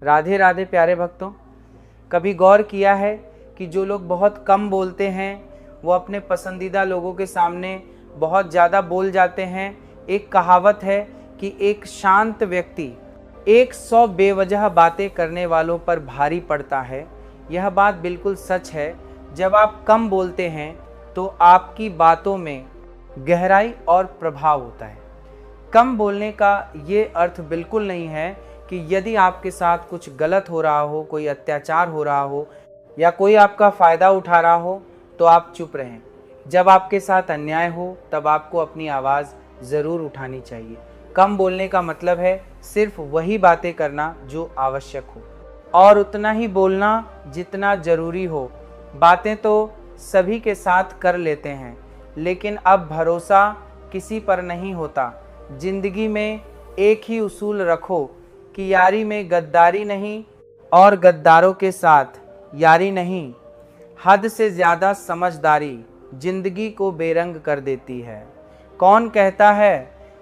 राधे राधे प्यारे भक्तों। कभी गौर किया है कि जो लोग बहुत कम बोलते हैं वो अपने पसंदीदा लोगों के सामने बहुत ज़्यादा बोल जाते हैं। एक कहावत है कि एक शांत व्यक्ति 100 बेवजह बातें करने वालों पर भारी पड़ता है। यह बात बिल्कुल सच है। जब आप कम बोलते हैं तो आपकी बातों में गहराई और प्रभाव होता है। कम बोलने का ये अर्थ बिल्कुल नहीं है कि यदि आपके साथ कुछ गलत हो रहा हो, कोई अत्याचार हो रहा हो या कोई आपका फ़ायदा उठा रहा हो तो आप चुप रहें। जब आपके साथ अन्याय हो तब आपको अपनी आवाज़ ज़रूर उठानी चाहिए। कम बोलने का मतलब है सिर्फ वही बातें करना जो आवश्यक हो और उतना ही बोलना जितना ज़रूरी हो। बातें तो सभी के साथ कर लेते हैं, लेकिन अब भरोसा किसी पर नहीं होता। जिंदगी में एक ही उसूल रखो कि यारी में गद्दारी नहीं और गद्दारों के साथ यारी नहीं। हद से ज़्यादा समझदारी जिंदगी को बेरंग कर देती है। कौन कहता है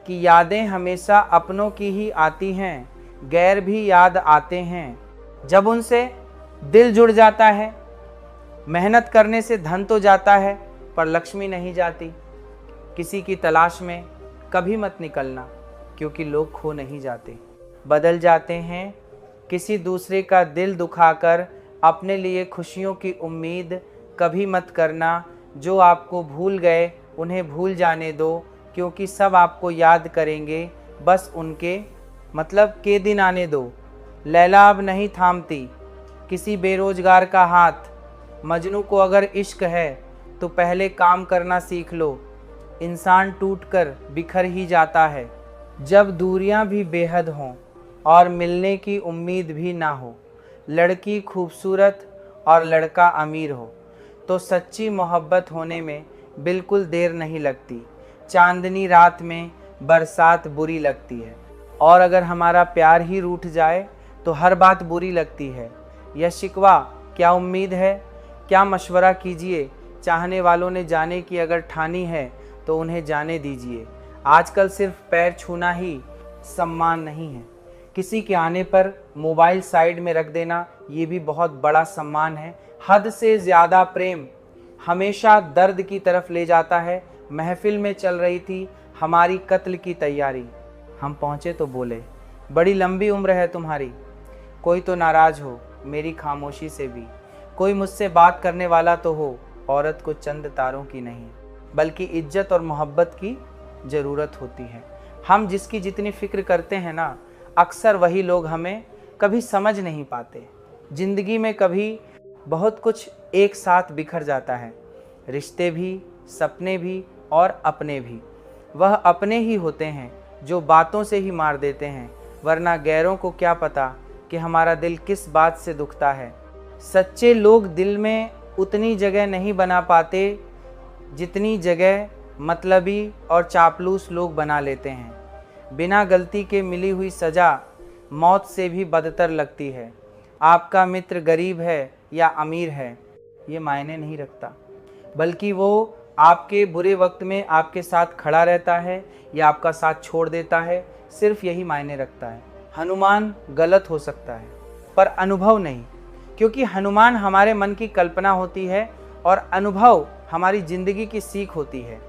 कि यादें हमेशा अपनों की ही आती हैं, गैर भी याद आते हैं। जब उनसे दिल जुड़ जाता है। मेहनत करने से धन तो जाता है पर लक्ष्मी नहीं जाती। किसी की तलाश में कभी मत निकलना, क्योंकि लोग खो नहीं जाते, बदल जाते हैं। किसी दूसरे का दिल दुखाकर अपने लिए खुशियों की उम्मीद कभी मत करना। जो आपको भूल गए उन्हें भूल जाने दो, क्योंकि सब आपको याद करेंगे। बस उनके मतलब के दिन आने दो। लैला अब नहीं थामती किसी बेरोजगार का हाथ। मजनू को अगर इश्क है तो पहले काम करना सीख लो। इंसान टूटकर बिखर ही जाता है। जब दूरियां भी बेहद हों और मिलने की उम्मीद भी ना हो, लड़की खूबसूरत और लड़का अमीर हो, तो सच्ची मोहब्बत होने में बिल्कुल देर नहीं लगती। चांदनी रात में बरसात बुरी लगती है, और अगर हमारा प्यार ही रूठ जाए तो हर बात बुरी लगती है। यह शिकवा क्या उम्मीद है, क्या मशवरा कीजिए। चाहने वालों ने जाने की अगर ठानी है तो उन्हें जाने दीजिए। आजकल सिर्फ पैर छूना ही सम्मान नहीं है। किसी के आने पर मोबाइल साइड में रख देना ये भी बहुत बड़ा सम्मान है। हद से ज़्यादा प्रेम हमेशा दर्द की तरफ ले जाता है। महफिल में चल रही थी हमारी कत्ल की तैयारी, हम पहुँचे तो बोले बड़ी लंबी उम्र है तुम्हारी। कोई तो नाराज़ हो मेरी खामोशी से भी, कोई मुझसे बात करने वाला तो हो। औरत को चंद तारों की नहीं बल्कि इज्जत और मोहब्बत की ज़रूरत होती है। हम जिसकी जितनी फ़िक्र करते हैं ना, अक्सर वही लोग हमें कभी समझ नहीं पाते। ज़िंदगी में कभी बहुत कुछ एक साथ बिखर जाता है, रिश्ते भी, सपने भी और अपने भी। वह अपने ही होते हैं जो बातों से ही मार देते हैं, वरना गैरों को क्या पता कि हमारा दिल किस बात से दुखता है। सच्चे लोग दिल में उतनी जगह नहीं बना पाते जितनी जगह मतलबी और चापलूस लोग बना लेते हैं। बिना गलती के मिली हुई सज़ा मौत से भी बदतर लगती है। आपका मित्र गरीब है या अमीर है ये मायने नहीं रखता, बल्कि वो आपके बुरे वक्त में आपके साथ खड़ा रहता है या आपका साथ छोड़ देता है, सिर्फ यही मायने रखता है। हनुमान गलत हो सकता है पर अनुभव नहीं, क्योंकि हनुमान हमारे मन की कल्पना होती है और अनुभव हमारी ज़िंदगी की सीख होती है।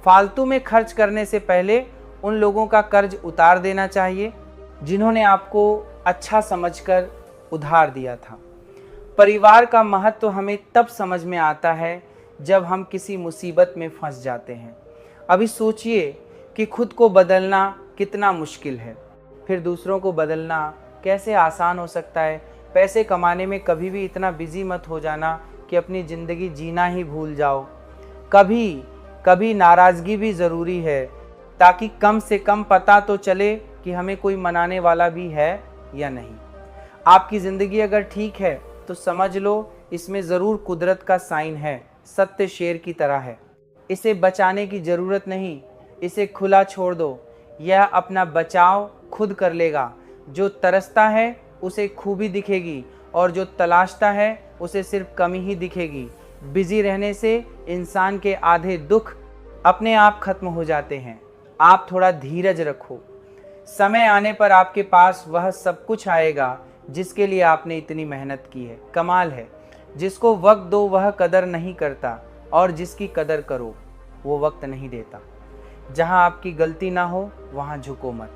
फालतू में खर्च करने से पहले उन लोगों का कर्ज उतार देना चाहिए जिन्होंने आपको अच्छा समझकर उधार दिया था। परिवार का महत्व हमें तब समझ में आता है जब हम किसी मुसीबत में फंस जाते हैं। अभी सोचिए कि खुद को बदलना कितना मुश्किल है, फिर दूसरों को बदलना कैसे आसान हो सकता है। पैसे कमाने में कभी भी इतना बिजी मत हो जाना कि अपनी ज़िंदगी जीना ही भूल जाओ। कभी कभी नाराज़गी भी ज़रूरी है, ताकि कम से कम पता तो चले कि हमें कोई मनाने वाला भी है या नहीं। आपकी ज़िंदगी अगर ठीक है तो समझ लो इसमें ज़रूर कुदरत का साइन है। सत्य शेर की तरह है, इसे बचाने की ज़रूरत नहीं, इसे खुला छोड़ दो, यह अपना बचाव खुद कर लेगा। जो तरसता है उसे खूबी दिखेगी और जो तलाशता है उसे सिर्फ कमी ही दिखेगी। बिजी रहने से इंसान के आधे दुख अपने आप खत्म हो जाते हैं। आप थोड़ा धीरज रखो, समय आने पर आपके पास वह सब कुछ आएगा जिसके लिए आपने इतनी मेहनत की है। कमाल है, जिसको वक्त दो वह कदर नहीं करता, और जिसकी कदर करो वो वक्त नहीं देता। जहाँ आपकी गलती ना हो वहाँ झुको मत,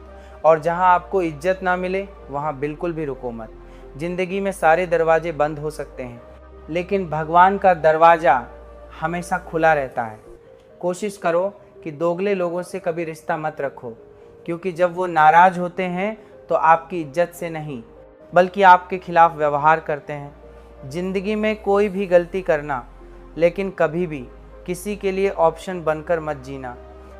और जहाँ आपको इज्जत ना मिले वहाँ बिल्कुल भी रुको मत। ज़िंदगी में सारे दरवाजे बंद हो सकते हैं, लेकिन भगवान का दरवाज़ा हमेशा खुला रहता है। कोशिश करो कि दोगले लोगों से कभी रिश्ता मत रखो, क्योंकि जब वो नाराज़ होते हैं तो आपकी इज्जत से नहीं बल्कि आपके खिलाफ व्यवहार करते हैं। ज़िंदगी में कोई भी गलती करना, लेकिन कभी भी किसी के लिए ऑप्शन बनकर मत जीना।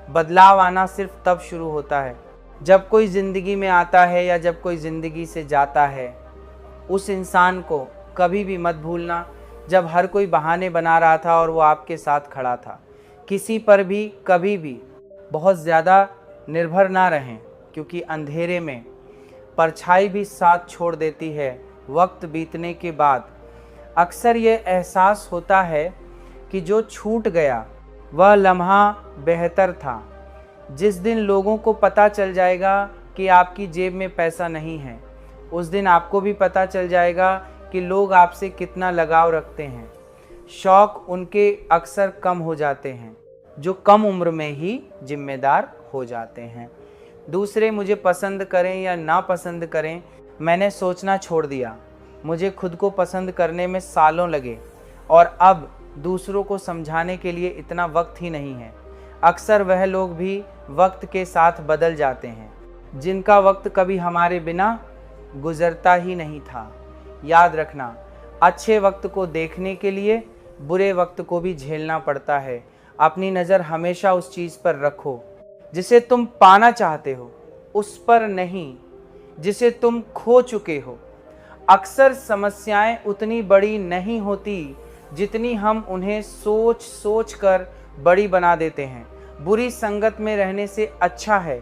बदलाव आना सिर्फ तब शुरू होता है जब कोई ज़िंदगी में आता है या जब कोई ज़िंदगी से जाता है। उस इंसान को कभी भी मत भूलना जब हर कोई बहाने बना रहा था और वो आपके साथ खड़ा था। किसी पर भी कभी भी बहुत ज़्यादा निर्भर ना रहें, क्योंकि अंधेरे में परछाई भी साथ छोड़ देती है। वक्त बीतने के बाद अक्सर ये एहसास होता है कि जो छूट गया वह लम्हा बेहतर था। जिस दिन लोगों को पता चल जाएगा कि आपकी जेब में पैसा नहीं है, उस दिन आपको भी पता चल जाएगा कि लोग आपसे कितना लगाव रखते हैं। शौक उनके अक्सर कम हो जाते हैं जो कम उम्र में ही जिम्मेदार हो जाते हैं। दूसरे मुझे पसंद करें या ना पसंद करें, मैंने सोचना छोड़ दिया। मुझे खुद को पसंद करने में सालों लगे, और अब दूसरों को समझाने के लिए इतना वक्त ही नहीं है। अक्सर वह लोग भी वक्त के साथ बदल जाते हैं जिनका वक्त कभी हमारे बिना गुजरता ही नहीं था। याद रखना, अच्छे वक्त को देखने के लिए बुरे वक्त को भी झेलना पड़ता है। अपनी नज़र हमेशा उस चीज़ पर रखो जिसे तुम पाना चाहते हो, उस पर नहीं जिसे तुम खो चुके हो। अक्सर समस्याएं उतनी बड़ी नहीं होती जितनी हम उन्हें सोच सोच कर बड़ी बना देते हैं। बुरी संगत में रहने से अच्छा है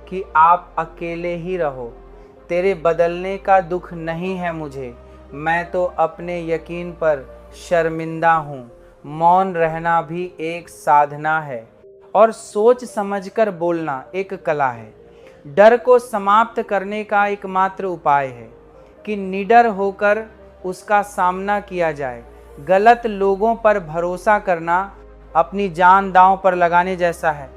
कि आप अकेले ही रहो। तेरे बदलने का दुख नहीं है मुझे, मैं तो अपने यकीन पर शर्मिंदा हूँ। मौन रहना भी एक साधना है, और सोच समझकर बोलना एक कला है। डर को समाप्त करने का एकमात्र उपाय है कि निडर होकर उसका सामना किया जाए। गलत लोगों पर भरोसा करना अपनी जान दांव पर लगाने जैसा है।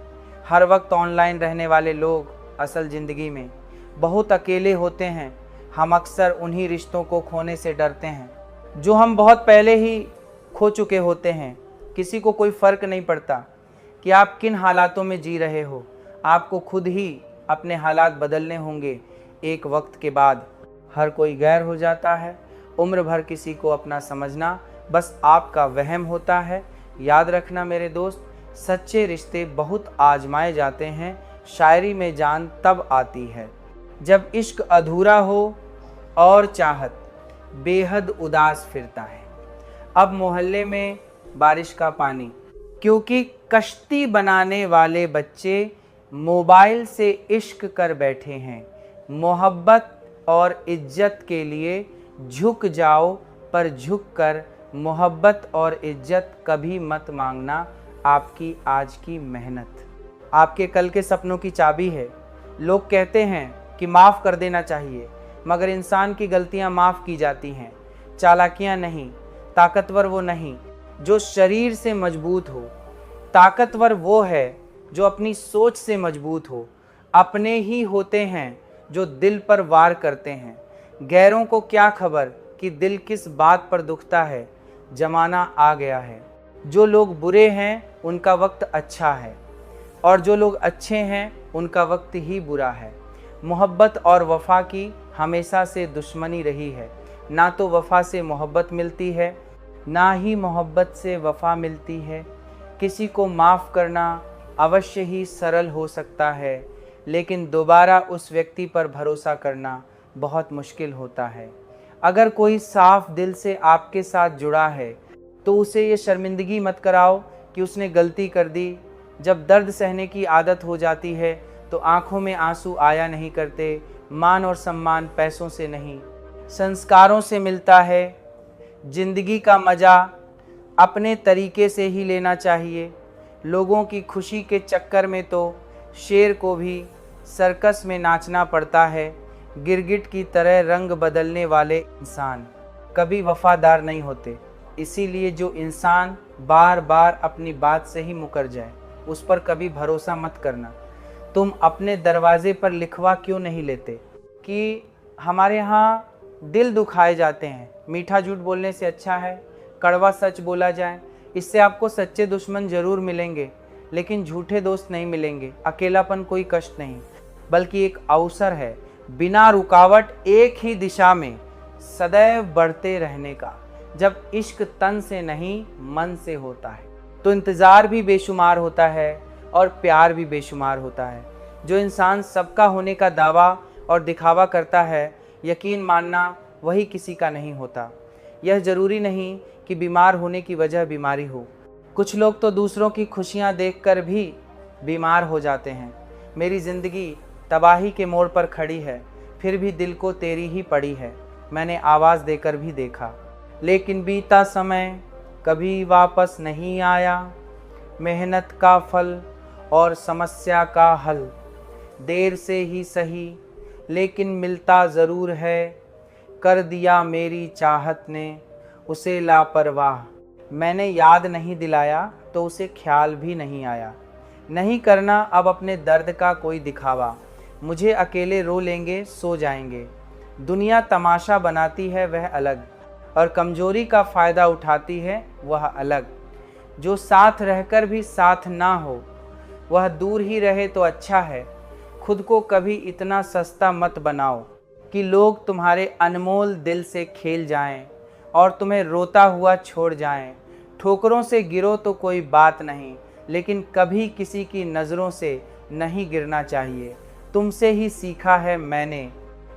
हर वक्त ऑनलाइन रहने वाले लोग असल ज़िंदगी में बहुत अकेले होते हैं। हम अक्सर उन्हीं रिश्तों को खोने से डरते हैं जो हम बहुत पहले ही खो चुके होते हैं। किसी को कोई फ़र्क नहीं पड़ता कि आप किन हालातों में जी रहे हो, आपको खुद ही अपने हालात बदलने होंगे। एक वक्त के बाद हर कोई गैर हो जाता है। उम्र भर किसी को अपना समझना बस आपका वहम होता है। याद रखना मेरे दोस्त, सच्चे रिश्ते बहुत आजमाए जाते हैं। शायरी में जान तब आती है जब इश्क अधूरा हो और चाहत बेहद उदास फिरता है। अब मोहल्ले में बारिश का पानी, क्योंकि कश्ती बनाने वाले बच्चे मोबाइल से इश्क कर बैठे हैं। मोहब्बत और इज्जत के लिए झुक जाओ, पर झुक कर मोहब्बत और इज्जत कभी मत मांगना। आपकी आज की मेहनत आपके कल के सपनों की चाबी है। लोग कहते हैं कि माफ़ कर देना चाहिए, मगर इंसान की गलतियां माफ़ की जाती हैं, चालाकियां नहीं। ताकतवर वो नहीं जो शरीर से मजबूत हो, ताकतवर वो है जो अपनी सोच से मजबूत हो। अपने ही होते हैं जो दिल पर वार करते हैं। गैरों को क्या खबर कि दिल किस बात पर दुखता है। जमाना आ गया है, जो लोग बुरे हैं उनका वक्त अच्छा है, और जो लोग अच्छे हैं उनका वक्त ही बुरा है। मोहब्बत और वफ़ा की हमेशा से दुश्मनी रही है। ना तो वफ़ा से मोहब्बत मिलती है, ना ही मोहब्बत से वफ़ा मिलती है। किसी को माफ़ करना अवश्य ही सरल हो सकता है, लेकिन दोबारा उस व्यक्ति पर भरोसा करना बहुत मुश्किल होता है। अगर कोई साफ दिल से आपके साथ जुड़ा है तो उसे ये शर्मिंदगी मत कराओ कि उसने गलती कर दी। जब दर्द सहने की आदत हो जाती है तो आंखों में आंसू आया नहीं करते। मान और सम्मान पैसों से नहीं, संस्कारों से मिलता है। जिंदगी का मज़ा अपने तरीके से ही लेना चाहिए। लोगों की खुशी के चक्कर में तो शेर को भी सर्कस में नाचना पड़ता है। गिरगिट की तरह रंग बदलने वाले इंसान कभी वफादार नहीं होते। इसीलिए जो इंसान बार बार अपनी बात से ही मुकर जाए उस पर कभी भरोसा मत करना। तुम अपने दरवाजे पर लिखवा क्यों नहीं लेते कि हमारे यहाँ दिल दुखाए जाते हैं। मीठा झूठ बोलने से अच्छा है कड़वा सच बोला जाए। इससे आपको सच्चे दुश्मन जरूर मिलेंगे लेकिन झूठे दोस्त नहीं मिलेंगे। अकेलापन कोई कष्ट नहीं बल्कि एक अवसर है बिना रुकावट एक ही दिशा में सदैव बढ़ते रहने का। जब इश्क तन से नहीं मन से होता है तो इंतज़ार भी बेशुमार होता है और प्यार भी बेशुमार होता है। जो इंसान सबका होने का दावा और दिखावा करता है यकीन मानना वही किसी का नहीं होता। यह ज़रूरी नहीं कि बीमार होने की वजह बीमारी हो। कुछ लोग तो दूसरों की खुशियाँ देखकर भी बीमार हो जाते हैं। मेरी ज़िंदगी तबाही के मोड़ पर खड़ी है फिर भी दिल को तेरी ही पड़ी है। मैंने आवाज़ देकर भी देखा लेकिन बीता समय कभी वापस नहीं आया। मेहनत का फल और समस्या का हल देर से ही सही लेकिन मिलता ज़रूर है। कर दिया मेरी चाहत ने उसे लापरवाह। मैंने याद नहीं दिलाया तो उसे ख्याल भी नहीं आया। नहीं करना अब अपने दर्द का कोई दिखावा। मुझे अकेले रो लेंगे सो जाएंगे। दुनिया तमाशा बनाती है वह अलग और कमज़ोरी का फ़ायदा उठाती है वह अलग। जो साथ रहकर भी साथ ना हो वह दूर ही रहे तो अच्छा है। खुद को कभी इतना सस्ता मत बनाओ कि लोग तुम्हारे अनमोल दिल से खेल जाएं और तुम्हें रोता हुआ छोड़ जाएं। ठोकरों से गिरो तो कोई बात नहीं लेकिन कभी किसी की नज़रों से नहीं गिरना चाहिए। तुमसे ही सीखा है मैंने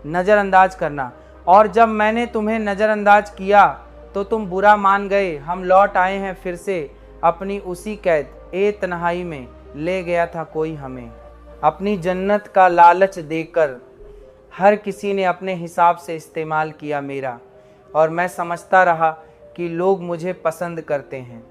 नज़रअंदाज करना और जब मैंने तुम्हें नज़रअंदाज किया तो तुम बुरा मान गए। हम लौट आए हैं फिर से अपनी उसी कैद ए तन्हाई में ले गया था कोई हमें। अपनी जन्नत का लालच देकर हर किसी ने अपने हिसाब से इस्तेमाल किया मेरा और मैं समझता रहा कि लोग मुझे पसंद करते हैं।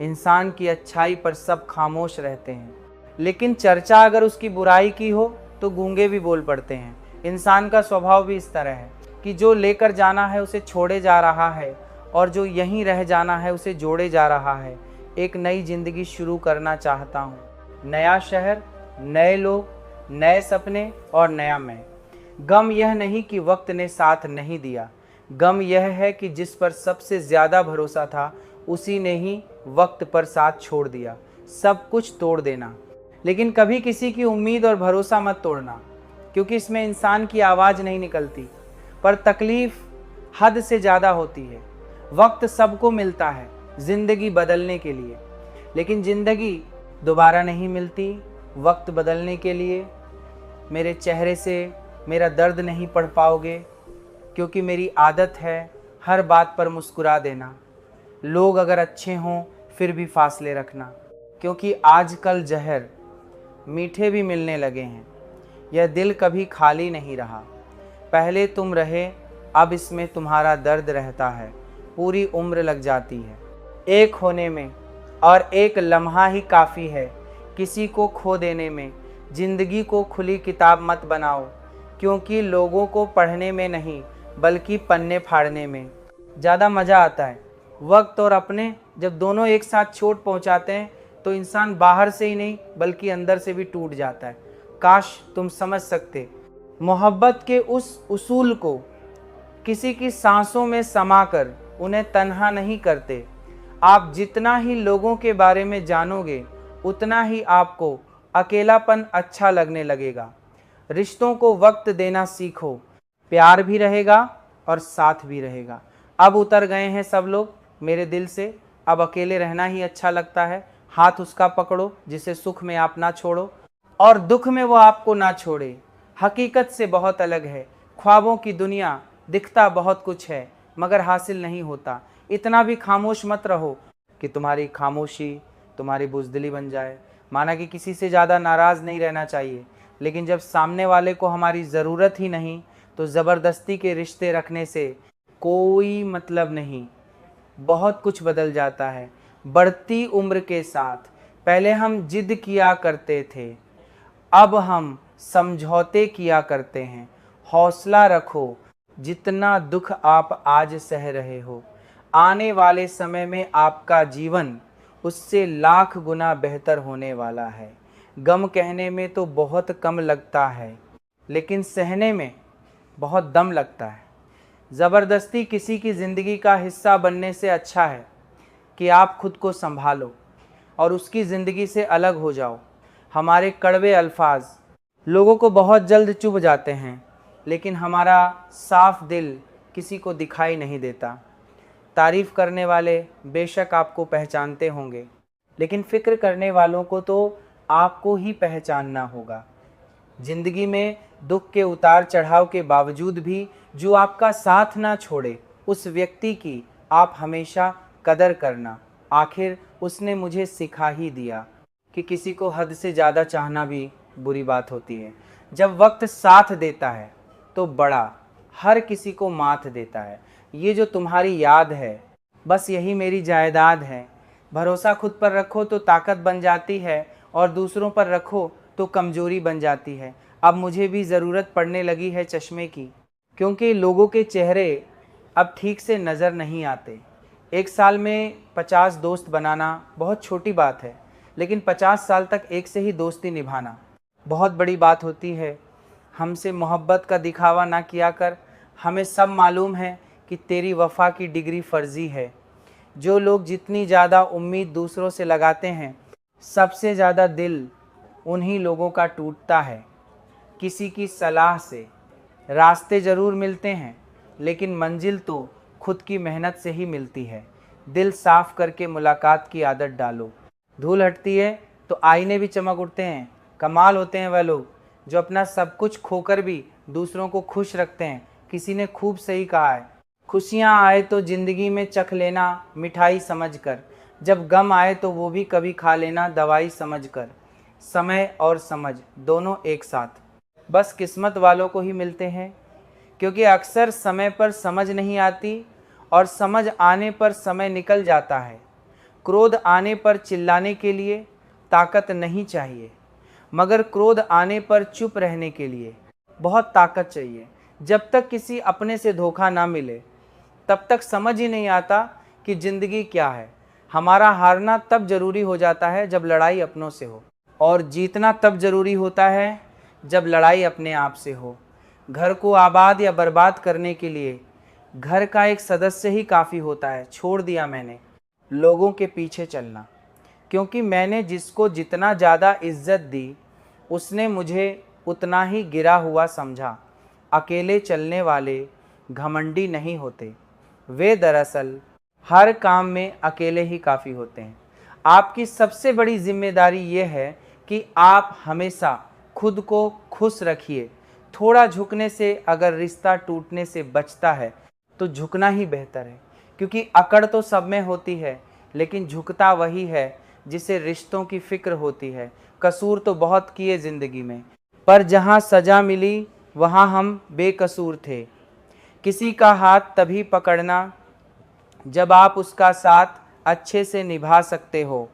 इंसान की अच्छाई पर सब खामोश रहते हैं लेकिन चर्चा अगर उसकी बुराई की हो तो गूंगे भी बोल पड़ते हैं। इंसान का स्वभाव भी इस तरह है कि जो लेकर जाना है उसे छोड़े जा रहा है और जो यहीं रह जाना है उसे जोड़े जा रहा है। एक नई ज़िंदगी शुरू करना चाहता हूँ। नया शहर, नए लोग, नए सपने और नया मैं। गम यह नहीं कि वक्त ने साथ नहीं दिया, गम यह है कि जिस पर सबसे ज़्यादा भरोसा था उसी ने ही वक्त पर साथ छोड़ दिया। सब कुछ तोड़ देना लेकिन कभी किसी की उम्मीद और भरोसा मत तोड़ना क्योंकि इसमें इंसान की आवाज़ नहीं निकलती पर तकलीफ़ हद से ज़्यादा होती है। वक्त सबको मिलता है ज़िंदगी बदलने के लिए लेकिन ज़िंदगी दोबारा नहीं मिलती वक्त बदलने के लिए। मेरे चेहरे से मेरा दर्द नहीं पढ़ पाओगे क्योंकि मेरी आदत है हर बात पर मुस्कुरा देना। लोग अगर अच्छे हों फिर भी फासले रखना क्योंकि आजकल जहर मीठे भी मिलने लगे हैं। यह दिल कभी खाली नहीं रहा। पहले तुम रहे अब इसमें तुम्हारा दर्द रहता है। पूरी उम्र लग जाती है एक होने में और एक लम्हा ही काफ़ी है किसी को खो देने में। ज़िंदगी को खुली किताब मत बनाओ क्योंकि लोगों को पढ़ने में नहीं बल्कि पन्ने फाड़ने में ज़्यादा मज़ा आता है। वक्त और अपने जब दोनों एक साथ चोट पहुंचाते हैं तो इंसान बाहर से ही नहीं बल्कि अंदर से भी टूट जाता है। काश तुम समझ सकते मोहब्बत के उस उसूल को। किसी की सांसों में समाकर उन्हें तन्हा नहीं करते। आप जितना ही लोगों के बारे में जानोगे उतना ही आपको अकेलापन अच्छा लगने लगेगा। रिश्तों को वक्त देना सीखो। प्यार भी रहेगा और साथ भी रहेगा। अब उतर गए हैं सब लोग मेरे दिल से। अब अकेले रहना ही अच्छा लगता है। हाथ उसका पकड़ो जिसे सुख में आप ना छोड़ो और दुख में वो आपको ना छोड़े। हकीकत से बहुत अलग है। ख्वाबों की दुनिया दिखता बहुत कुछ है मगर हासिल नहीं होता। इतना भी खामोश मत रहो कि तुम्हारी खामोशी तुम्हारी बुज़दिली बन जाए। माना कि किसी से ज़्यादा नाराज़ नहीं रहना चाहिए लेकिन जब सामने वाले को हमारी ज़रूरत ही नहीं तो ज़बरदस्ती के रिश्ते रखने से कोई मतलब नहीं। बहुत कुछ बदल जाता है बढ़ती उम्र के साथ। पहले हम जिद किया करते थे अब हम समझौते किया करते हैं हौसला रखो, जितना दुख आप आज सह रहे हो, आने वाले समय में आपका जीवन उससे लाख गुना बेहतर होने वाला है। गम कहने में तो बहुत कम लगता है, लेकिन सहने में बहुत दम लगता है। ज़बरदस्ती किसी की ज़िंदगी का हिस्सा बनने से अच्छा है कि आप खुद को संभालो और उसकी ज़िंदगी से अलग हो जाओ। हमारे कड़वे अल्फाज लोगों को बहुत जल्द चुभ जाते हैं, लेकिन हमारा साफ दिल किसी को दिखाई नहीं देता। तारीफ़ करने वाले बेशक आपको पहचानते होंगे, लेकिन फ़िक्र करने वालों को तो आपको ही पहचानना होगा। ज़िंदगी में दुख के उतार चढ़ाव के बावजूद भी जो आपका साथ ना छोड़े, उस व्यक्ति की आप हमेशा कदर करना। आखिर उसने मुझे सिखा ही दिया कि किसी को हद से ज़्यादा चाहना भी बुरी बात होती है। जब वक्त साथ देता है तो बड़ा हर किसी को मात देता है। ये जो तुम्हारी याद है, बस यही मेरी जायदाद है। भरोसा खुद पर रखो तो ताकत बन जाती है, और दूसरों पर रखो तो कमज़ोरी बन जाती है। अब मुझे भी ज़रूरत पड़ने लगी है चश्मे की, क्योंकि लोगों के चेहरे अब ठीक से नज़र नहीं आते। एक साल में 50 दोस्त बनाना बहुत छोटी बात है, लेकिन 50 साल तक एक से ही दोस्ती निभाना बहुत बड़ी बात होती है। हमसे मोहब्बत का दिखावा ना किया कर, हमें सब मालूम है कि तेरी वफ़ा की डिग्री फ़र्ज़ी है। जो लोग जितनी ज़्यादा उम्मीद दूसरों से लगाते हैं, सबसे ज़्यादा दिल उन्हीं लोगों का टूटता है। किसी की सलाह से रास्ते ज़रूर मिलते हैं, लेकिन मंजिल तो खुद की मेहनत से ही मिलती है। दिल साफ़ करके मुलाकात की आदत डालो। धूल हटती है तो आईने भी चमक उठते हैं। कमाल होते हैं वह लोग जो अपना सब कुछ खोकर भी दूसरों को खुश रखते हैं। किसी ने खूब सही कहा है, खुशियाँ आए तो ज़िंदगी में चख लेना मिठाई समझकर, जब गम आए तो वो भी कभी खा लेना दवाई समझकर। समय और समझ दोनों एक साथ बस किस्मत वालों को ही मिलते हैं, क्योंकि अक्सर समय पर समझ नहीं आती और समझ आने पर समय निकल जाता है। क्रोध आने पर चिल्लाने के लिए ताकत नहीं चाहिए, मगर क्रोध आने पर चुप रहने के लिए बहुत ताकत चाहिए। जब तक किसी अपने से धोखा ना मिले, तब तक समझ ही नहीं आता कि ज़िंदगी क्या है। हमारा हारना तब ज़रूरी हो जाता है जब लड़ाई अपनों से हो, और जीतना तब ज़रूरी होता है जब लड़ाई अपने आप से हो। घर को आबाद या बर्बाद करने के लिए घर का एक सदस्य ही काफ़ी होता है। छोड़ दिया मैंने लोगों के पीछे चलना, क्योंकि मैंने जिसको जितना ज़्यादा इज्जत दी, उसने मुझे उतना ही गिरा हुआ समझा। अकेले चलने वाले घमंडी नहीं होते, वे दरअसल हर काम में अकेले ही काफ़ी होते हैं। आपकी सबसे बड़ी जिम्मेदारी ये है कि आप हमेशा खुद को खुश रखिए। थोड़ा झुकने से अगर रिश्ता टूटने से बचता है तो झुकना ही बेहतर है, क्योंकि अकड़ तो सब में होती है, लेकिन झुकता वही है जिसे रिश्तों की फिक्र होती है। कसूर तो बहुत किए ज़िंदगी में, पर जहाँ सज़ा मिली वहाँ हम बेकसूर थे। किसी का हाथ तभी पकड़ना जब आप उसका साथ अच्छे से निभा सकते हो।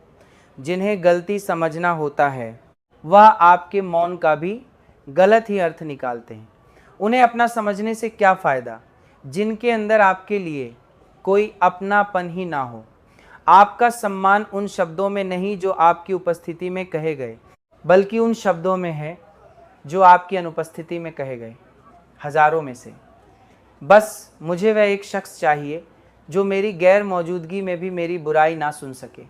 जिन्हें गलती समझना होता है वह आपके मौन का भी गलत ही अर्थ निकालते हैं। उन्हें अपना समझने से क्या फ़ायदा जिनके अंदर आपके लिए कोई अपनापन ही ना हो। आपका सम्मान उन शब्दों में नहीं जो आपकी उपस्थिति में कहे गए, बल्कि उन शब्दों में है जो आपकी अनुपस्थिति में कहे गए। हज़ारों में से बस मुझे वह एक शख्स चाहिए जो मेरी गैर मौजूदगी में भी मेरी बुराई ना सुन सके।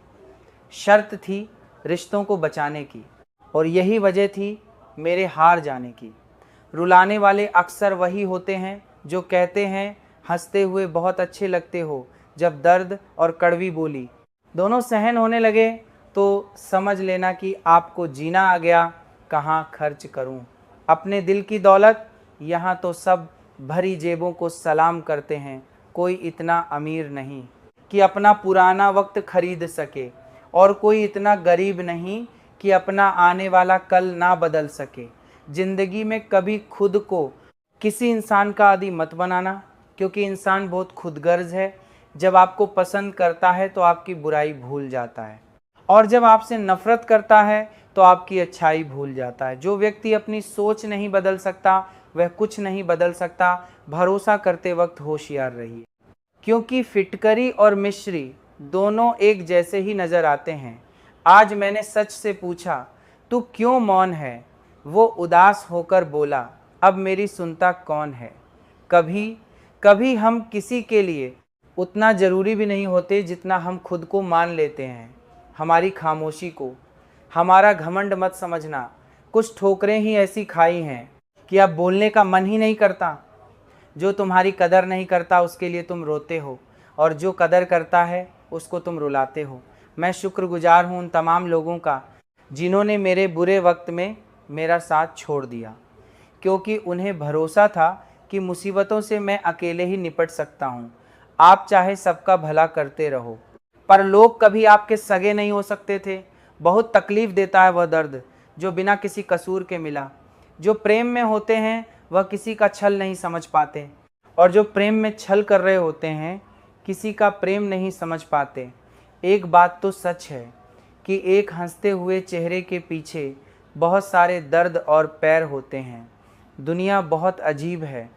शर्त थी रिश्तों को बचाने की, और यही वजह थी मेरे हार जाने की। रुलाने वाले अक्सर वही होते हैं जो कहते हैं हंसते हुए बहुत अच्छे लगते हो। जब दर्द और कड़वी बोली दोनों सहन होने लगे तो समझ लेना कि आपको जीना आ गया। कहाँ खर्च करूं अपने दिल की दौलत, यहाँ तो सब भरी जेबों को सलाम करते हैं। कोई इतना अमीर नहीं कि अपना पुराना वक्त खरीद सके, और कोई इतना गरीब नहीं कि अपना आने वाला कल ना बदल सके। ज़िंदगी में कभी खुद को किसी इंसान का आदी मत बनाना, क्योंकि इंसान बहुत खुदगर्ज है। जब आपको पसंद करता है तो आपकी बुराई भूल जाता है, और जब आपसे नफ़रत करता है तो आपकी अच्छाई भूल जाता है। जो व्यक्ति अपनी सोच नहीं बदल सकता वह कुछ नहीं बदल सकता। भरोसा करते वक्त होशियार रहिए, क्योंकि फिटकरी और मिश्री दोनों एक जैसे ही नजर आते हैं। आज मैंने सच से पूछा, तू क्यों मौन है? वो उदास होकर बोला, अब मेरी सुनता कौन है? कभी कभी हम किसी के लिए उतना ज़रूरी भी नहीं होते जितना हम खुद को मान लेते हैं। हमारी खामोशी को हमारा घमंड मत समझना। कुछ ठोकरें ही ऐसी खाई हैं कि अब बोलने का मन ही नहीं करता। जो तुम्हारी कदर नहीं करता उसके लिए तुम रोते हो, और जो कदर करता है उसको तुम रुलाते हो। मैं शुक्रगुजार हूँ उन तमाम लोगों का जिन्होंने मेरे बुरे वक्त में मेरा साथ छोड़ दिया, क्योंकि उन्हें भरोसा था कि मुसीबतों से मैं अकेले ही निपट सकता हूँ। आप चाहे सबका भला करते रहो, पर लोग कभी आपके सगे नहीं हो सकते थे। बहुत तकलीफ़ देता है वह दर्द जो बिना किसी कसूर के मिला। जो प्रेम में होते हैं वह किसी का छल नहीं समझ पाते, और जो प्रेम में छल कर रहे होते हैं किसी का प्रेम नहीं समझ पाते। एक बात तो सच है कि एक हंसते हुए चेहरे के पीछे बहुत सारे दर्द और पैर होते हैं। दुनिया बहुत अजीब है।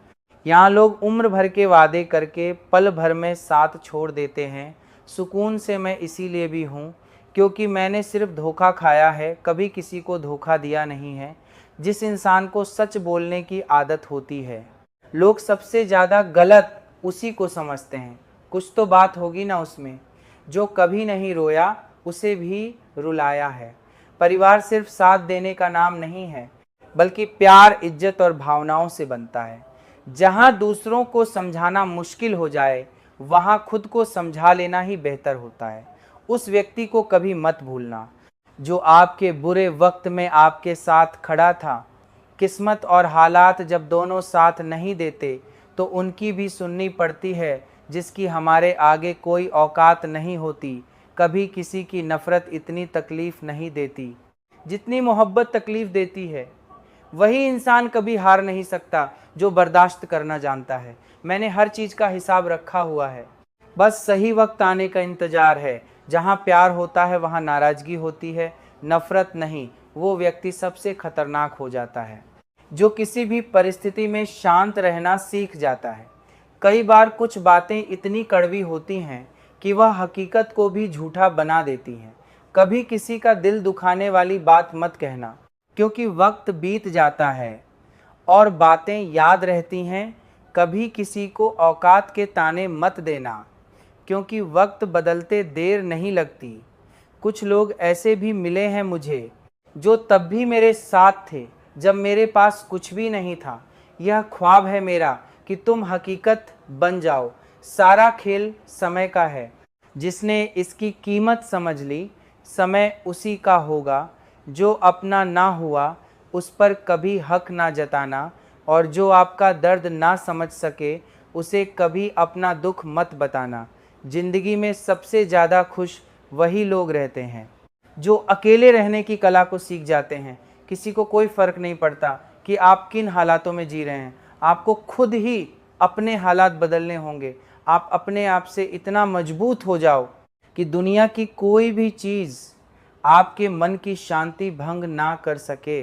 यहाँ लोग उम्र भर के वादे करके पल भर में साथ छोड़ देते हैं। सुकून से मैं इसीलिए भी हूँ क्योंकि मैंने सिर्फ धोखा खाया है, कभी किसी को धोखा दिया नहीं है। जिस इंसान को सच बोलने की आदत होती है, लोग सबसे ज़्यादा गलत उसी को समझते हैं। कुछ तो बात होगी ना उसमें। जो कभी नहीं रोया उसे भी रुलाया है। परिवार सिर्फ साथ देने का नाम नहीं है, बल्कि प्यार, इज्जत और भावनाओं से बनता है। जहाँ दूसरों को समझाना मुश्किल हो जाए वहाँ खुद को समझा लेना ही बेहतर होता है। उस व्यक्ति को कभी मत भूलना जो आपके बुरे वक्त में आपके साथ खड़ा था। किस्मत और हालात जब दोनों साथ नहीं देते तो उनकी भी सुननी पड़ती है, जिसकी हमारे आगे कोई औकात नहीं होती। कभी किसी की नफ़रत इतनी तकलीफ़ नहीं देती जितनी मोहब्बत तकलीफ़ देती है। वही इंसान कभी हार नहीं सकता जो बर्दाश्त करना जानता है। मैंने हर चीज़ का हिसाब रखा हुआ है, बस सही वक्त आने का इंतज़ार है। जहाँ प्यार होता है वहाँ नाराज़गी होती है, नफ़रत नहीं। वो व्यक्ति सबसे खतरनाक हो जाता है जो किसी भी परिस्थिति में शांत रहना सीख जाता है। कई बार कुछ बातें इतनी कड़वी होती हैं कि वह हकीकत को भी झूठा बना देती हैं। कभी किसी का दिल दुखाने वाली बात मत कहना, क्योंकि वक्त बीत जाता है और बातें याद रहती हैं। कभी किसी को औकात के ताने मत देना, क्योंकि वक्त बदलते देर नहीं लगती। कुछ लोग ऐसे भी मिले हैं मुझे जो तब भी मेरे साथ थे जब मेरे पास कुछ भी नहीं था। यह ख्वाब है मेरा कि तुम हकीकत बन जाओ। सारा खेल समय का है। जिसने इसकी कीमत समझ ली, समय उसी का होगा। जो अपना ना हुआ उस पर कभी हक ना जताना, और जो आपका दर्द ना समझ सके उसे कभी अपना दुख मत बताना। ज़िंदगी में सबसे ज़्यादा खुश वही लोग रहते हैं जो अकेले रहने की कला को सीख जाते हैं। किसी को कोई फ़र्क नहीं पड़ता कि आप किन हालातों में जी रहे हैं। आपको खुद ही अपने हालात बदलने होंगे। आप अपने आप से इतना मजबूत हो जाओ कि दुनिया की कोई भी चीज़ आपके मन की शांति भंग ना कर सके।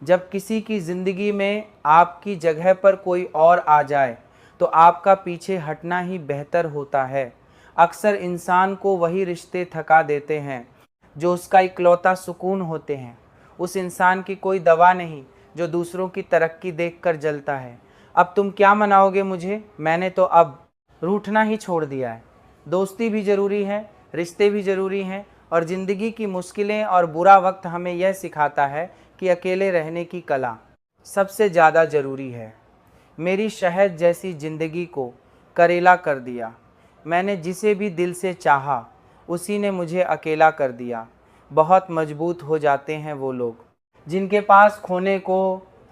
जब किसी की ज़िंदगी में आपकी जगह पर कोई और आ जाए तो आपका पीछे हटना ही बेहतर होता है। अक्सर इंसान को वही रिश्ते थका देते हैं जो उसका इकलौता सुकून होते हैं। उस इंसान की कोई दवा नहीं जो दूसरों की तरक्की देखकर जलता है। अब तुम क्या मनाओगे मुझे? मैंने तो अब रूठना ही छोड़ दिया है। दोस्ती भी ज़रूरी है, रिश्ते भी ज़रूरी हैं, और ज़िंदगी की मुश्किलें और बुरा वक्त हमें यह सिखाता है कि अकेले रहने की कला सबसे ज़्यादा ज़रूरी है। मेरी शहद जैसी ज़िंदगी को करेला कर दिया। मैंने जिसे भी दिल से चाहा उसी ने मुझे अकेला कर दिया। बहुत मजबूत हो जाते हैं वो लोग जिनके पास खोने को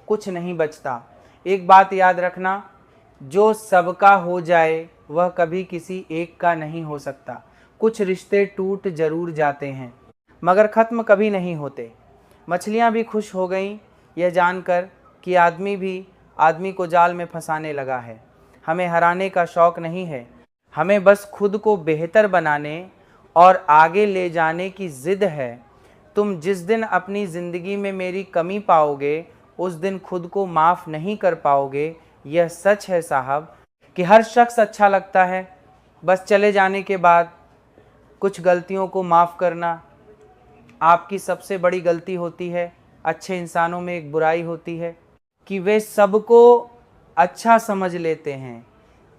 कुछ नहीं बचता। एक बात याद रखना, जो सबका हो जाए वह कभी किसी एक का नहीं हो सकता। कुछ रिश्ते टूट जरूर जाते हैं मगर ख़त्म कभी नहीं होते। मछलियाँ भी खुश हो गईं यह जानकर कि आदमी भी आदमी को जाल में फंसाने लगा है। हमें हराने का शौक़ नहीं है, हमें बस खुद को बेहतर बनाने और आगे ले जाने की ज़िद है। तुम जिस दिन अपनी ज़िंदगी में मेरी कमी पाओगे उस दिन खुद को माफ़ नहीं कर पाओगे। यह सच है साहब कि हर शख्स अच्छा लगता है, बस चले जाने के बाद कुछ गलतियों को माफ़ करना आपकी सबसे बड़ी गलती होती है। अच्छे इंसानों में एक बुराई होती है कि वे सबको अच्छा समझ लेते हैं।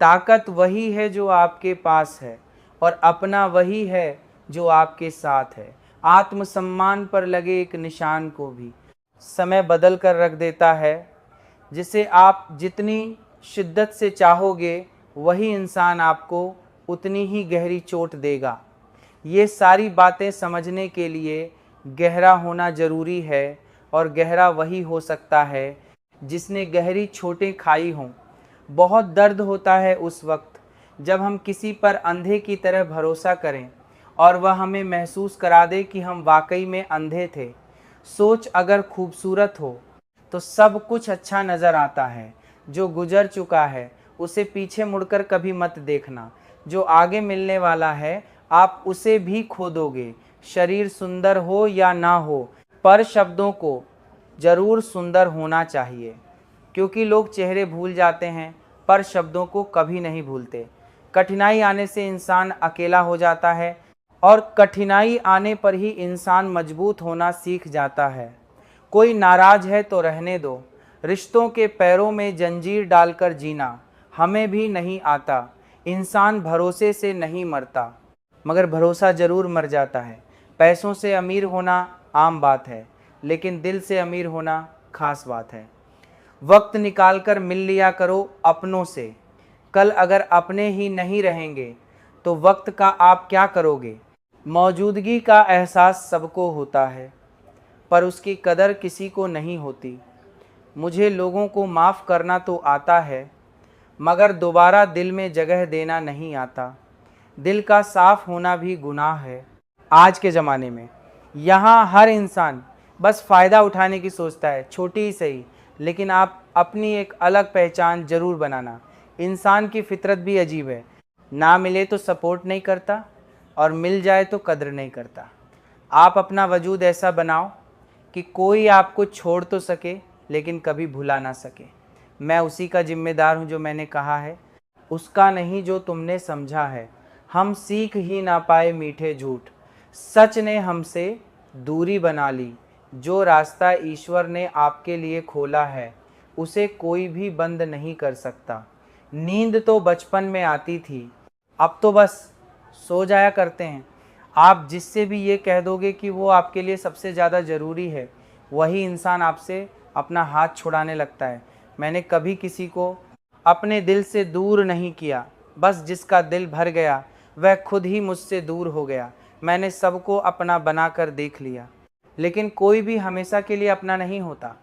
ताकत वही है जो आपके पास है और अपना वही है जो आपके साथ है। आत्मसम्मान पर लगे एक निशान को भी समय बदल कर रख देता है। जिसे आप जितनी शिद्दत से चाहोगे वही इंसान आपको उतनी ही गहरी चोट देगा। ये सारी बातें समझने के लिए गहरा होना ज़रूरी है और गहरा वही हो सकता है जिसने गहरी चोटें खाई हों। बहुत दर्द होता है उस वक्त जब हम किसी पर अंधे की तरह भरोसा करें और वह हमें महसूस करा दे कि हम वाकई में अंधे थे। सोच अगर खूबसूरत हो तो सब कुछ अच्छा नज़र आता है। जो गुजर चुका है उसे पीछे मुड़कर कभी मत देखना। जो आगे मिलने वाला है आप उसे भी खो दोगे। शरीर सुंदर हो या ना हो, पर शब्दों को ज़रूर सुंदर होना चाहिए, क्योंकि लोग चेहरे भूल जाते हैं पर शब्दों को कभी नहीं भूलते। कठिनाई आने से इंसान अकेला हो जाता है और कठिनाई आने पर ही इंसान मजबूत होना सीख जाता है। कोई नाराज है तो रहने दो। रिश्तों के पैरों में जंजीर डालकर जीना हमें भी नहीं आता। इंसान भरोसे से नहीं मरता, मगर भरोसा ज़रूर मर जाता है। पैसों से अमीर होना आम बात है, लेकिन दिल से अमीर होना खास बात है। वक्त निकाल कर मिल लिया करो अपनों से। कल अगर अपने ही नहीं रहेंगे तो वक्त का आप क्या करोगे। मौजूदगी का एहसास सबको होता है, पर उसकी कदर किसी को नहीं होती। मुझे लोगों को माफ़ करना तो आता है, मगर दोबारा दिल में जगह देना नहीं आता। दिल का साफ़ होना भी गुनाह है। आज के ज़माने में यहाँ हर इंसान बस फ़ायदा उठाने की सोचता है, छोटी ही सही, लेकिन आप अपनी एक अलग पहचान ज़रूर बनाना। इंसान की फितरत भी अजीब है, ना मिले तो सपोर्ट नहीं करता और मिल जाए तो कदर नहीं करता। आप अपना वजूद ऐसा बनाओ कि कोई आपको छोड़ तो सके लेकिन कभी भुला ना सके। मैं उसी का जिम्मेदार हूँ जो मैंने कहा है, उसका नहीं जो तुमने समझा है। हम सीख ही ना पाए मीठे झूठ, सच ने हमसे दूरी बना ली। जो रास्ता ईश्वर ने आपके लिए खोला है उसे कोई भी बंद नहीं कर सकता। नींद तो बचपन में आती थी, अब तो बस सो जाया करते हैं। आप जिससे भी ये कह दोगे कि वो आपके लिए सबसे ज़्यादा ज़रूरी है, वही इंसान आपसे अपना हाथ छुड़ाने लगता है। मैंने कभी किसी को अपने दिल से दूर नहीं किया, बस जिसका दिल भर गया वह खुद ही मुझसे दूर हो गया। मैंने सबको अपना बनाकर देख लिया, लेकिन कोई भी हमेशा के लिए अपना नहीं होता।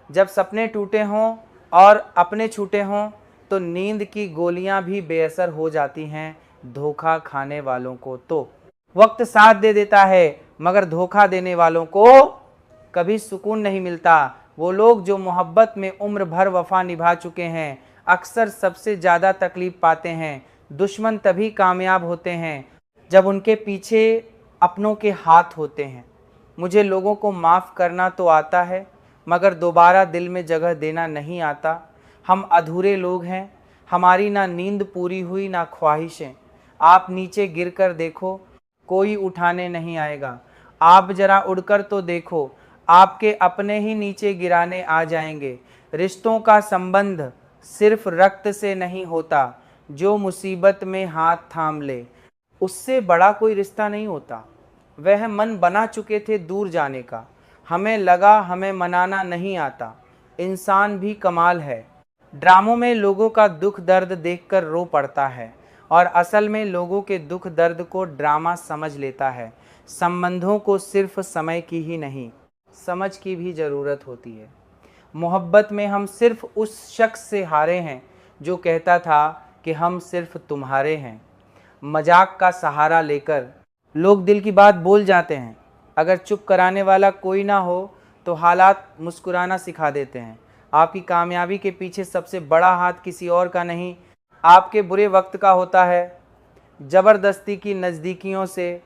जब सपने टूटे हों और अपने छूटे हों तो नींद की गोलियां भी बेअसर हो जाती हैं धोखा खाने वालों को। तो वक्त साथ दे देता है, मगर धोखा देने वालों को कभी सुकून नहीं मिलता। वो लोग जो मोहब्बत में उम्र भर वफा निभा चुके हैं अक्सर सबसे ज़्यादा तकलीफ़ पाते हैं। दुश्मन तभी कामयाब होते हैं जब उनके पीछे अपनों के हाथ होते हैं। मुझे लोगों को माफ़ करना तो आता है, मगर दोबारा दिल में जगह देना नहीं आता। हम अधूरे लोग हैं, हमारी ना नींद पूरी हुई ना ख्वाहिशें। आप नीचे गिरकर देखो, कोई उठाने नहीं आएगा। आप जरा उड़कर तो देखो, आपके अपने ही नीचे गिराने आ जाएंगे। रिश्तों का संबंध सिर्फ रक्त से नहीं होता। जो मुसीबत में हाथ थाम ले उससे बड़ा कोई रिश्ता नहीं होता। वह मन बना चुके थे दूर जाने का, हमें लगा हमें मनाना नहीं आता। इंसान भी कमाल है, ड्रामों में लोगों का दुख दर्द देखकर रो पड़ता है और असल में लोगों के दुख दर्द को ड्रामा समझ लेता है। संबंधों को सिर्फ समय की ही नहीं, समझ की भी ज़रूरत होती है। मोहब्बत में हम सिर्फ उस शख्स से हारे हैं जो कहता था कि हम सिर्फ तुम्हारे हैं। मजाक का सहारा लेकर लोग दिल की बात बोल जाते हैं। अगर चुप कराने वाला कोई ना हो तो हालात मुस्कुराना सिखा देते हैं। आपकी कामयाबी के पीछे सबसे बड़ा हाथ किसी और का नहीं, आपके बुरे वक्त का होता है। ज़बरदस्ती की नज़दीकियों से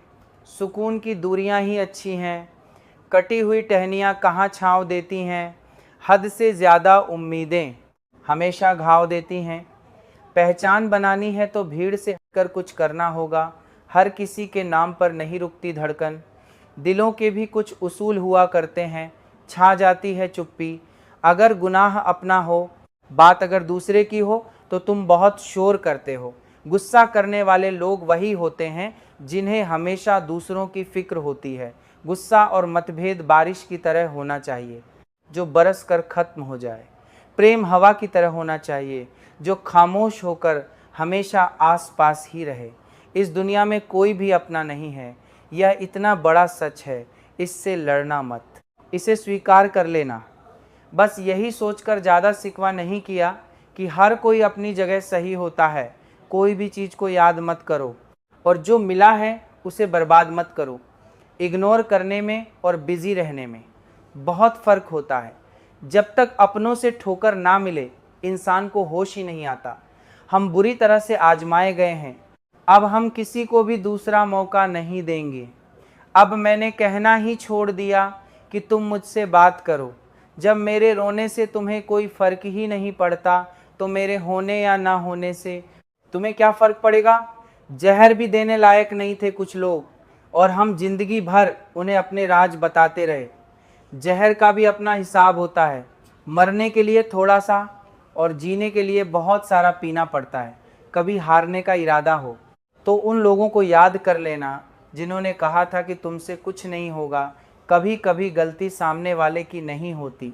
सुकून की दूरियां ही अच्छी हैं। कटी हुई टहनियाँ कहाँ छाँव देती हैं। हद से ज़्यादा उम्मीदें हमेशा घाव देती हैं। पहचान बनानी है तो भीड़ से हटकर कुछ करना होगा। हर किसी के नाम पर नहीं रुकती धड़कन। दिलों के भी कुछ उसूल हुआ करते हैं, छा जाती है चुप्पी। अगर गुनाह अपना हो, बात अगर दूसरे की हो, तो तुम बहुत शोर करते हो। गुस्सा करने वाले लोग वही होते हैं जिन्हें हमेशा दूसरों की फिक्र होती है। गुस्सा और मतभेद बारिश की तरह होना चाहिए जो बरस कर खत्म हो जाए। प्रेम हवा की तरह होना चाहिए जो खामोश होकर हमेशा आसपास ही रहे। इस दुनिया में कोई भी अपना नहीं है, यह इतना बड़ा सच है। इससे लड़ना मत, इसे स्वीकार कर लेना। बस यही सोचकर ज़्यादा सिकवा नहीं किया कि हर कोई अपनी जगह सही होता है। कोई भी चीज़ को याद मत करो और जो मिला है उसे बर्बाद मत करो। इग्नोर करने में और बिज़ी रहने में बहुत फ़र्क होता है। जब तक अपनों से ठोकर ना मिले इंसान को होश ही नहीं आता। हम बुरी तरह से आजमाए गए हैं, अब हम किसी को भी दूसरा मौका नहीं देंगे। अब मैंने कहना ही छोड़ दिया कि तुम मुझसे बात करो। जब मेरे रोने से तुम्हें कोई फ़र्क ही नहीं पड़ता तो मेरे होने या ना होने से तुम्हें क्या फ़र्क पड़ेगा। जहर भी देने लायक नहीं थे कुछ लोग और हम जिंदगी भर उन्हें अपने राज बताते रहे। जहर का भी अपना हिसाब होता है। मरने के लिए थोड़ा सा और जीने के लिए बहुत सारा पीना पड़ता है। कभी हारने का इरादा हो तो उन लोगों को याद कर लेना जिन्होंने कहा था कि तुमसे कुछ नहीं होगा। कभी कभी गलती सामने वाले की नहीं होती,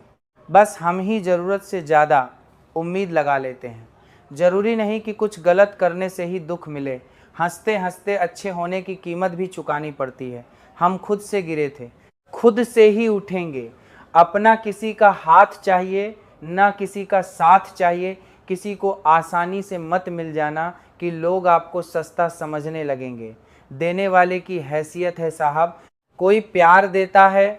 बस हम ही ज़रूरत से ज़्यादा उम्मीद लगा लेते हैं। ज़रूरी नहीं कि कुछ गलत करने से ही दुख मिले। हंसते हंसते अच्छे होने की कीमत भी चुकानी पड़ती है। हम खुद से गिरे थे, खुद से ही उठेंगे। अपना किसी का हाथ चाहिए, ना किसी का साथ चाहिए। किसी को आसानी से मत मिल जाना कि लोग आपको सस्ता समझने लगेंगे। देने वाले की हैसियत है साहब। कोई प्यार देता है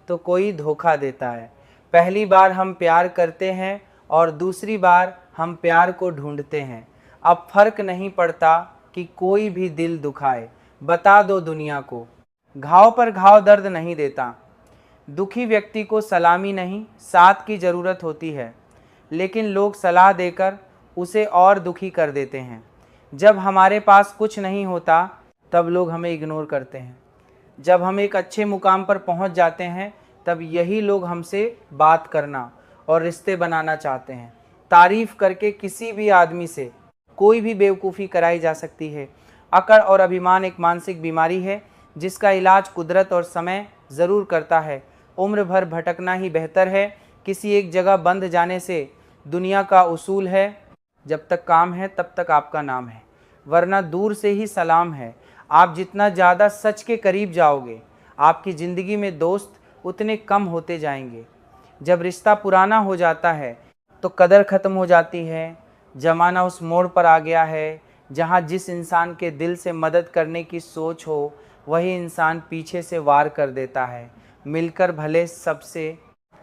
तो कोई धोखा देता है। पहली बार हम प्यार करते हैं और दूसरी बार हम प्यार को ढूंढते हैं। अब फर्क नहीं पड़ता कि कोई भी दिल दुखाए। बता दो दुनिया को, घाव पर घाव दर्द नहीं देता। दुखी व्यक्ति को सलामी नहीं, साथ की ज़रूरत होती है, लेकिन लोग सलाह देकर उसे और दुखी कर देते हैं। जब हमारे पास कुछ नहीं होता तब लोग हमें इग्नोर करते हैं। जब हम एक अच्छे मुकाम पर पहुंच जाते हैं तब यही लोग हमसे बात करना और रिश्ते बनाना चाहते हैं। तारीफ़ करके किसी भी आदमी से कोई भी बेवकूफ़ी कराई जा सकती है। अकड़ और अभिमान एक मानसिक बीमारी है जिसका इलाज कुदरत और समय ज़रूर करता है। उम्र भर भटकना ही बेहतर है किसी एक जगह बंध जाने से। दुनिया का उसूल है, जब तक काम है तब तक आपका नाम है, वरना दूर से ही सलाम है। आप जितना ज़्यादा सच के करीब जाओगे, आपकी ज़िंदगी में दोस्त उतने कम होते जाएंगे। जब रिश्ता पुराना हो जाता है तो कदर ख़त्म हो जाती है। ज़माना उस मोड़ पर आ गया है जहाँ जिस इंसान के दिल से मदद करने की सोच हो वही इंसान पीछे से वार कर देता है। मिलकर भले सबसे,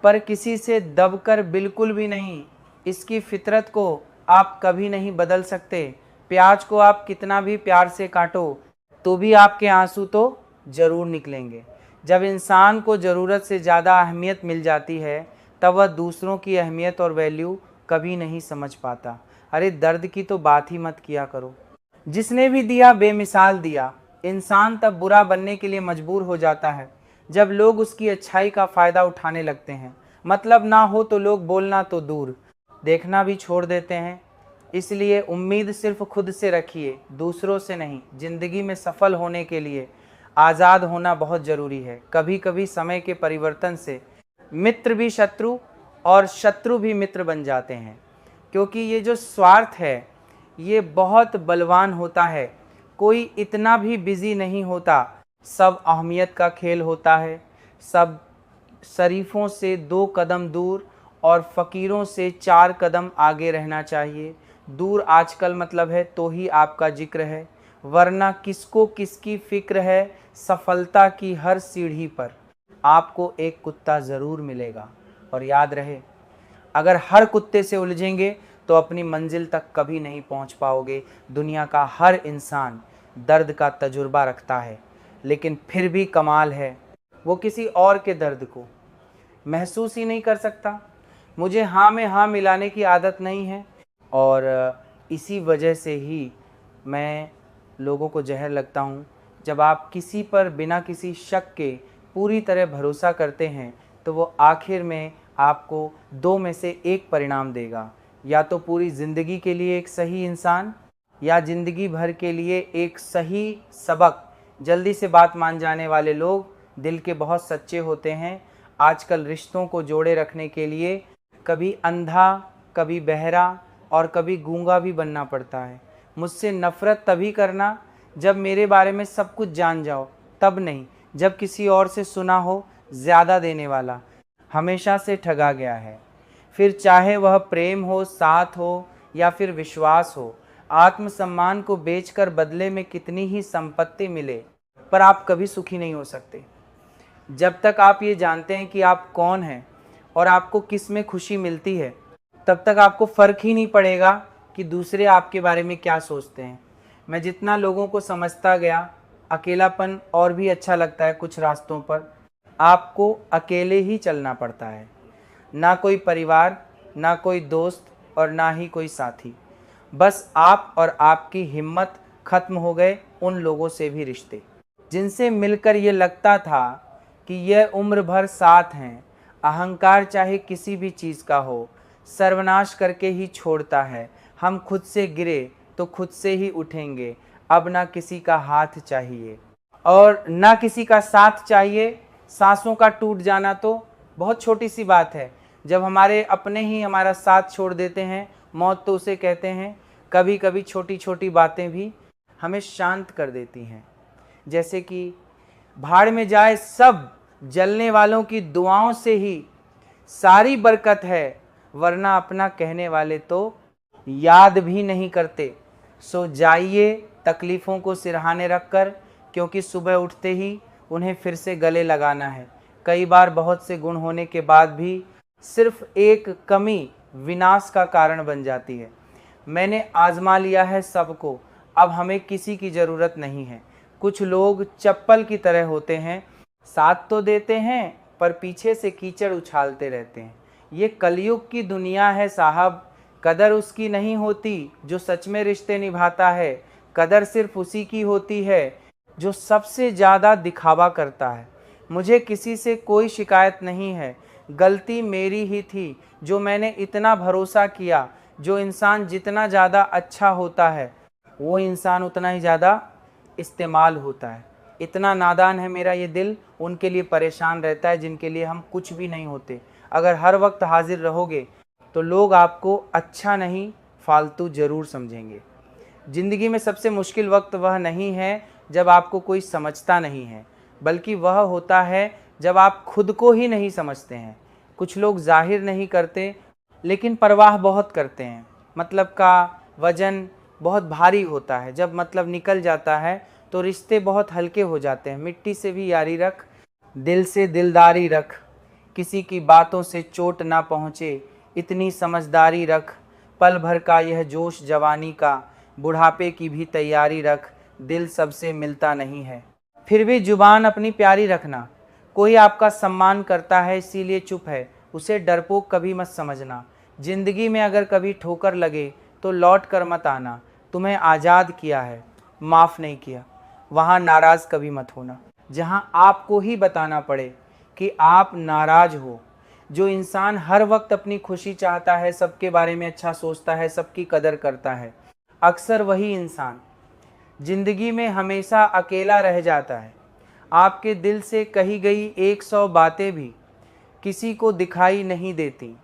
पर किसी से दबकर बिल्कुल भी नहीं। इसकी फितरत को आप कभी नहीं बदल सकते। प्याज को आप कितना भी प्यार से काटो तो भी आपके आंसू तो ज़रूर निकलेंगे। जब इंसान को ज़रूरत से ज़्यादा अहमियत मिल जाती है तब वह दूसरों की अहमियत और वैल्यू कभी नहीं समझ पाता। अरे दर्द की तो बात ही मत किया करो। जिसने भी दिया बेमिसाल दिया। इंसान तब बुरा बनने के लिए मजबूर हो जाता है जब लोग उसकी अच्छाई का फ़ायदा उठाने लगते हैं। मतलब ना हो तो लोग बोलना तो दूर, देखना भी छोड़ देते हैं। इसलिए उम्मीद सिर्फ खुद से रखिए, दूसरों से नहीं। ज़िंदगी में सफल होने के लिए आज़ाद होना बहुत ज़रूरी है। कभी कभी समय के परिवर्तन से मित्र भी शत्रु और शत्रु भी मित्र बन जाते हैं, क्योंकि ये जो स्वार्थ है ये बहुत बलवान होता है। कोई इतना भी बिजी नहीं होता। सब अहमियत का खेल होता है। सब शरीफों से 2 कदम दूर और फ़कीरों से 4 कदम आगे रहना चाहिए। दूर आजकल मतलब है तो ही आपका जिक्र है, वरना किसको किसकी फ़िक्र है। सफलता की हर सीढ़ी पर आपको एक कुत्ता ज़रूर मिलेगा। और याद रहे, अगर हर कुत्ते से उलझेंगे तो अपनी मंजिल तक कभी नहीं पहुंच पाओगे। दुनिया का हर इंसान दर्द का तजुर्बा रखता है, लेकिन फिर भी कमाल है वो किसी और के दर्द को महसूस ही नहीं कर सकता। मुझे हाँ में हाँ मिलाने की आदत नहीं है, और इसी वजह से ही मैं लोगों को जहर लगता हूँ। जब आप किसी पर बिना किसी शक के पूरी तरह भरोसा करते हैं तो वो आखिर में आपको दो में से एक परिणाम देगा, या तो पूरी ज़िंदगी के लिए एक सही इंसान, या ज़िंदगी भर के लिए एक सही सबक। जल्दी से बात मान जाने वाले लोग दिल के बहुत सच्चे होते हैं। आजकल रिश्तों को जोड़े रखने के लिए कभी अंधा, कभी बहरा और कभी गूंगा भी बनना पड़ता है। मुझसे नफ़रत तभी करना जब मेरे बारे में सब कुछ जान जाओ, तब नहीं जब किसी और से सुना हो। ज़्यादा देने वाला हमेशा से ठगा गया है, फिर चाहे वह प्रेम हो, साथ हो या फिर विश्वास हो। आत्मसम्मान को बेचकर बदले में कितनी ही संपत्ति मिले, पर आप कभी सुखी नहीं हो सकते। जब तक आप ये जानते हैं कि आप कौन हैं और आपको किस में खुशी मिलती है, तब तक आपको फ़र्क ही नहीं पड़ेगा कि दूसरे आपके बारे में क्या सोचते हैं। मैं जितना लोगों को समझता गया, अकेलापन और भी अच्छा लगता है। कुछ रास्तों पर आपको अकेले ही चलना पड़ता है, ना कोई परिवार, ना कोई दोस्त और ना ही कोई साथी। बस आप और आपकी हिम्मत। ख़त्म हो गए उन लोगों से भी रिश्ते जिनसे मिलकर ये लगता था कि यह उम्र भर साथ हैं। अहंकार चाहे किसी भी चीज़ का हो, सर्वनाश करके ही छोड़ता है। हम खुद से गिरे तो खुद से ही उठेंगे। अब ना किसी का हाथ चाहिए और ना किसी का साथ चाहिए। सांसों का टूट जाना तो बहुत छोटी सी बात है। जब हमारे अपने ही हमारा साथ छोड़ देते हैं, मौत तो उसे कहते हैं। कभी कभी छोटी छोटी बातें भी हमें शांत कर देती हैं, जैसे कि भाड़ में जाए सब, जलने वालों की दुआओं से ही सारी बरकत है, वरना अपना कहने वाले तो याद भी नहीं करते। सो जाइए तकलीफ़ों को सिरहाने रख कर, क्योंकि सुबह उठते ही उन्हें फिर से गले लगाना है। कई बार बहुत से गुण होने के बाद भी सिर्फ एक कमी विनाश का कारण बन जाती है। मैंने आजमा लिया है सबको, अब हमें किसी की ज़रूरत नहीं है। कुछ लोग चप्पल की तरह होते हैं, साथ तो देते हैं पर पीछे से कीचड़ उछालते रहते हैं। ये कलयुग की दुनिया है साहब। कदर उसकी नहीं होती जो सच में रिश्ते निभाता है। कदर सिर्फ उसी की होती है जो सबसे ज़्यादा दिखावा करता है। मुझे किसी से कोई शिकायत नहीं है, गलती मेरी ही थी जो मैंने इतना भरोसा किया। जो इंसान जितना ज़्यादा अच्छा होता है, वो इंसान उतना ही ज़्यादा इस्तेमाल होता है। इतना नादान है मेरा ये दिल, उनके लिए परेशान रहता है जिनके लिए हम कुछ भी नहीं होते। अगर हर वक्त हाजिर रहोगे तो लोग आपको अच्छा नहीं, फालतू ज़रूर समझेंगे। ज़िंदगी में सबसे मुश्किल वक्त वह नहीं है जब आपको कोई समझता नहीं है, बल्कि वह होता है जब आप खुद को ही नहीं समझते हैं। कुछ लोग जाहिर नहीं करते लेकिन परवाह बहुत करते हैं। मतलब का वजन बहुत भारी होता है, जब मतलब निकल जाता है तो रिश्ते बहुत हल्के हो जाते हैं। मिट्टी से भी यारी रख, दिल से दिलदारी रख, किसी की बातों से चोट ना पहुँचे इतनी समझदारी रख। पल भर का यह जोश जवानी का, बुढ़ापे की भी तैयारी रख। दिल सबसे मिलता नहीं है, फिर भी जुबान अपनी प्यारी रखना। कोई आपका सम्मान करता है इसीलिए चुप है, उसे डरपोक कभी मत समझना। ज़िंदगी में अगर कभी ठोकर लगे तो लौट कर मत आना। तुम्हें आज़ाद किया है, माफ़ नहीं किया, वहाँ नाराज़ कभी मत होना जहाँ आपको ही बताना पड़े कि आप नाराज़ हो। जो इंसान हर वक्त अपनी खुशी चाहता है, सबके बारे में अच्छा सोचता है, सबकी कदर करता है, अक्सर वही इंसान ज़िंदगी में हमेशा अकेला रह जाता है। आपके दिल से कही गई 100 बातें भी किसी को दिखाई नहीं देती।